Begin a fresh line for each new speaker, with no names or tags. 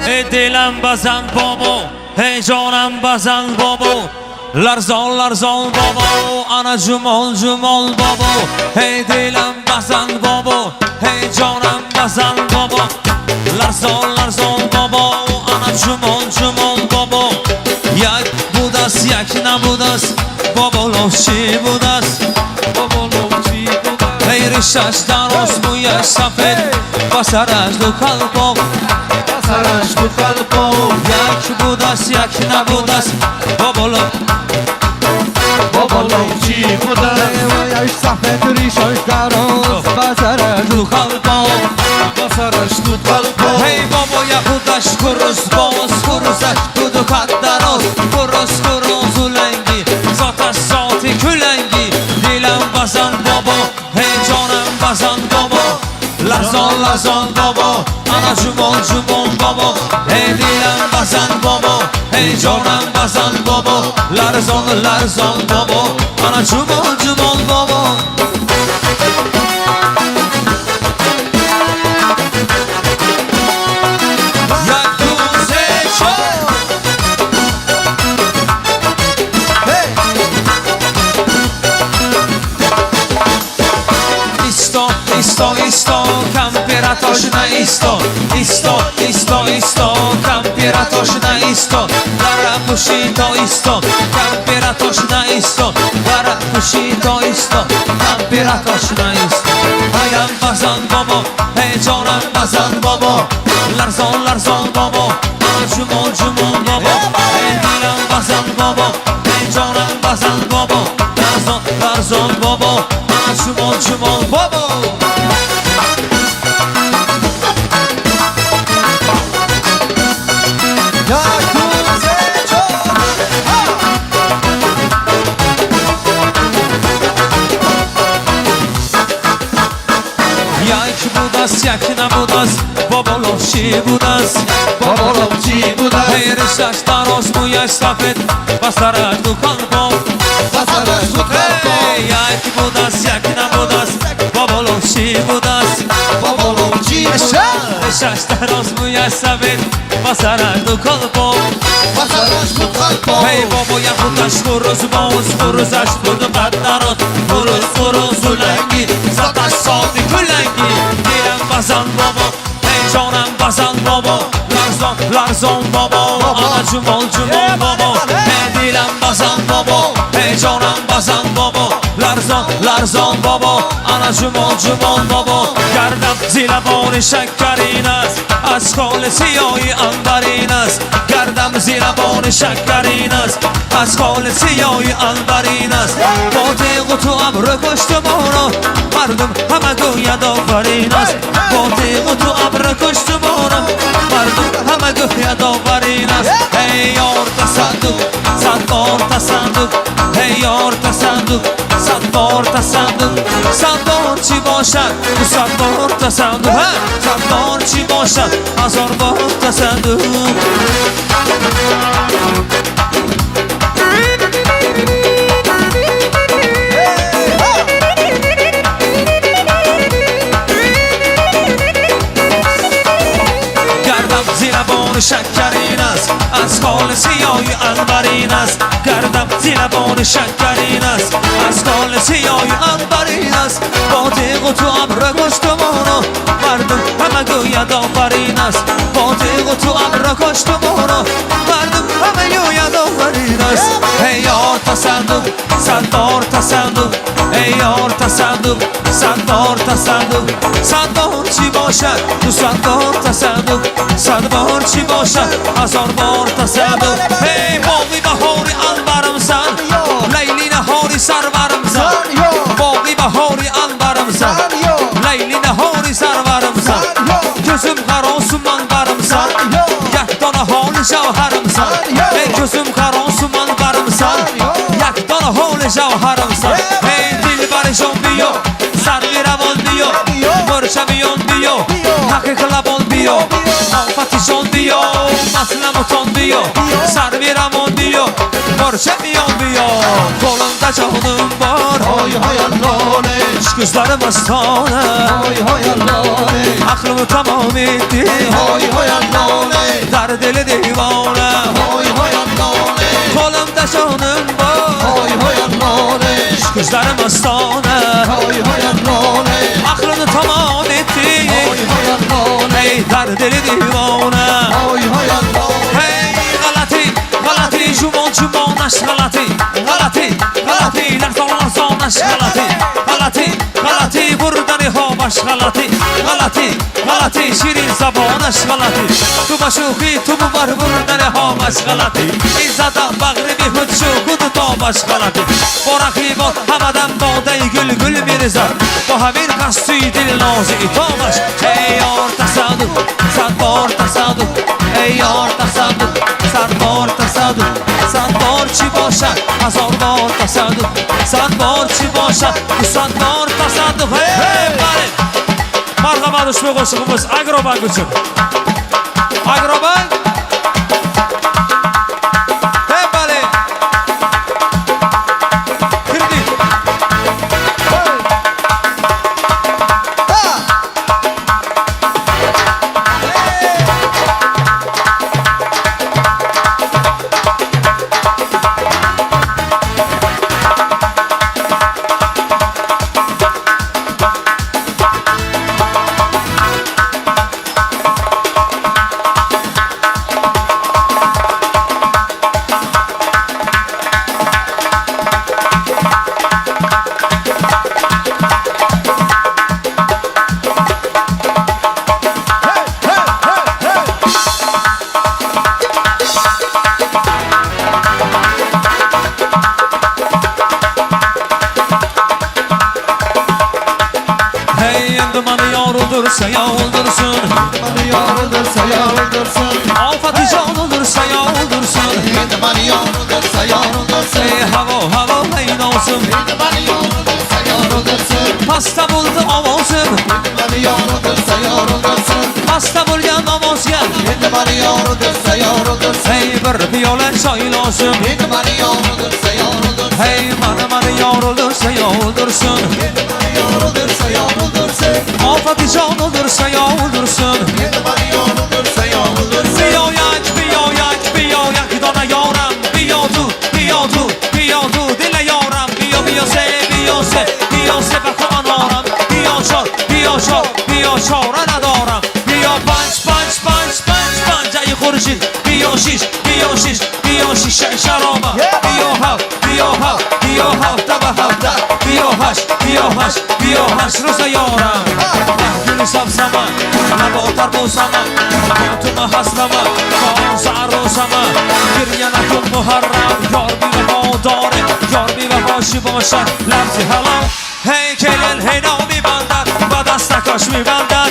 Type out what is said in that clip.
ای دلم بزن بابا ای جانم بزن بابا لرزان لرزان بابا انا جمال جمال بابا ای دلم بزن بابا ای جانم بزن بابا لرزان لرزان بابا انا جمال جمال بابا یک بود است یک نبود است بابا لوچی بود است بابا لوچی بود است ای ریشش درست مویش سفید و سرش دو قلباق سرش دو قلباق یک بود است یک نبود است بابا
لوچی بود است مویش سفید ریشش درست و سرش دو قلباق و سرش دو قلباق
ای بابا یک بودش کرس باز کرسش بود و قد دراز کرس کرس و لنگی ذاتش ذاتی کلنگی دلم بزن بابا ای جانم بزن بابا لرزان لرزان بابا انا جمال جمال بابا ای دلم بزن بابا ای جانم بزن بابا لرزان لرزان بابا انا جمال جمال بابا Isto, kampieratoś na isto Isto, kampieratoś na isto Lara musi to isto, kampieratoś na isto Lara musi to isto, kampieratoś na isto Ayam bazan bobo, hey canım bazan bobo Larzon larzon bobo, cumon cumon bobo Hey dilam bazan bobo, hey canım bazan bobo Larzon larzon bobo, cumon cumon bobo یک نبود است بابا لوچی بود است
بابا لوچی بود است
ای ریشش دراز مویش سفید و سرش دو قلباق
و سرش دو قلباق
یک بود است یک نبود است بابا لوچی بود است
بابا لوچی بود است
ریشش دراز مویش سفید و سرش دو قلباق
و سرش دو قلباق
ای بابا یک بودش کرس باز کرسش بود و قد دراز کرس و لنگی ذاتش ذاتی کلنگی بزن بابا ای جانم بزن بابا لرزان لرزان بابا انا جمال جمال بابا ای دلم بزن بابا ای جانم بزن بابا لرزان لرزان بابا انا جمال جمال بابا گردم زیربان شکرین است از خال سیاهی عنبرین است گردم زیربان شکرین است از خال سیاهی عنبرین است با تیغ و تو ابر کشت مانا مردم همه گوید آفرین است با تیغ و تو ابر کشت مانا مردم همه گوید آفرین است ای یار تصدق صد بار تصدق ای یار تصدق صد بار تصدق صد بار چی باشد صد بار تصدق صد بار چی باشد هزار بار تصدق شکرین است از خال سیاهی عنبرین است گردم زیربان شکرین است از خال سیاهی عنبرین است با تیغ و تو ابر کشت مانا مردم همه گوید آفرین است با تیغ و تو ابر کشت مانا مردم همه گوید آفرین است ای یار تصدق صد بار تصدق ای یار تصدق صد بار تصدق صد بار چی باشد تو صد بار تصدق صد بار چی باشد هزار بار تصدق ای باقی بهاری عنبرم زن لیلی نهاری سرورم زن باقی بهاری عنبرم زن لیلی نهاری سرورم زن gözüm karansı manbarım san یک دانه حال جوهرم san ای gözüm karansı manbarım san یک دانه حال جوهرم san ای دلبر جان بیا سروی روان بیا مرچمیان بیا حقیق لبان بیا آفتی جان بیا مسلمتان بیا سروی روان بیا مرچمیان بیا kolumda canım var
Hay hay Allah'ım
gözlerim hastane
Hay hay Allah'ım
aklımı tamam etti
Hay hay Allah'ım
deli divane
Hoy hoy annone
Kolumda şonun var
Hoy hoy annone
Gözlerim astane
Hoy hoy annone
Aklını tamam etti
Hoy hoy annone
Hey deli divane
Hoy hoy annone
Hey galati galati Jumon jumon aşk galati Galati galati Larson aşk galati Galati galati Buradan ihobaş galati Galati galati Şirin sabon aşk galati Tu başuki tu var buradan ihobaş galati İnsadan bağrı hütçu kudu tobaş galati Borakli bot havadan boday gül gül mirzar Bu hamir kastüy dil nozi tobaş Hey orta sadık Sad orta sadık Hey orta sadık Sad orta sadık Sad borçi boşa Azor orta sadık Sad borçi boşa Sad orta sadık Hey hey bari Marhaba düşme koşuğumuz Agrobank için Agrobank Hey bari Kirdi Yoruldursa yoruldursun
Beni yoruldursa yoruldursun
Afat can olursa yoruldursun
Beni yoruldursa yoruldursun
Hey hava hey olsun
Beni yoruldursa yoruldursun
Pasta buldu olsun
Beni yoruldursa yoruldursun
Pasta bulgan olsun
Beni yoruldursa yoruldursun
Hey bir piyola çay olsun
Beni yoruldursa yoruldursun
Hey bana yoruldursa yoruldursun
Beni yoruldursa yoruldursun
Afat can olursa yoruldursun
Beni yoruldursa yoruldursun
Biyoyak dona yoram Biyodu dile yoram Biyose bakıman oram Biyoşor ana doram Biyo panç ayı kurşit Biyoşiş şaroma Biyo havta bahavta Biyohaş Rusa yoram Gülü sapsama Laba otar bozama Yutuma haslama Konsa arosama Bir yanakın muharram Yor bir vefa dare Yor bir vefa şiboşa Lamzi halam Hey kelin hey no mi bandan Badasta koş mi bandan